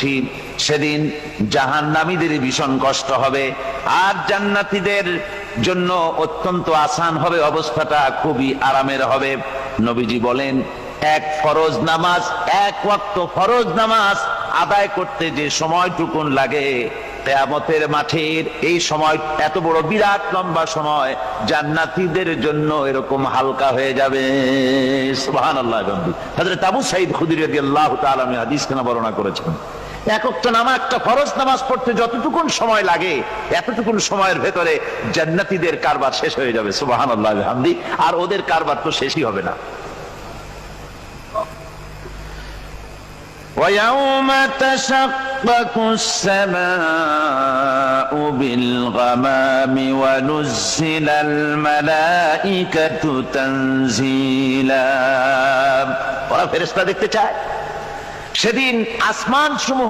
করছি, সেদিন জাহান্নামীদের ভীষণ কষ্ট হবে, আর জান্নাতীদের জন্য অত্যন্ত আসান হবে, অবস্থাটা খুবই আরামের হবে। নবীজি বলেন, এক ফরজ নামাজ, এক ওয়াক্ত ফরজ নামাজ আদায় করতে যে সময়টুকুন লাগে, কিয়ামতের মাঠের এই সময়, এত বড় বিরাট লম্বা সময়, জান্নাতীদের জন্য এরকম হালকা হয়ে যাবে। সুবহানাল্লাহ। হযরত আবু সাঈদ খুদরী রাদিয়াল্লাহু তাআলা আনহু হাদিস কেন বর্ণনা করেছেন, এক ওয়াক্ত নামাজ, একটা ফরজ নামাজ পড়তে যতটুকুন সময় লাগে, এতটুকুন সময়ের ভেতরে জান্নাতীদের কারবার শেষ হয়ে যাবে। সুবহানাল্লাহ বিহামদি। আর ওদের কারবার তো শেষই হবে না। وَيَوْمَ تَشَقَّقُ السَّمَاءُ بِالْغَمَامِ وَنُزِّلَ الْمَلَائِكَةُ تَنزِيلًا। ওরা ফেরেশতা দেখতে চায়। সেদিন আসমান সমূহ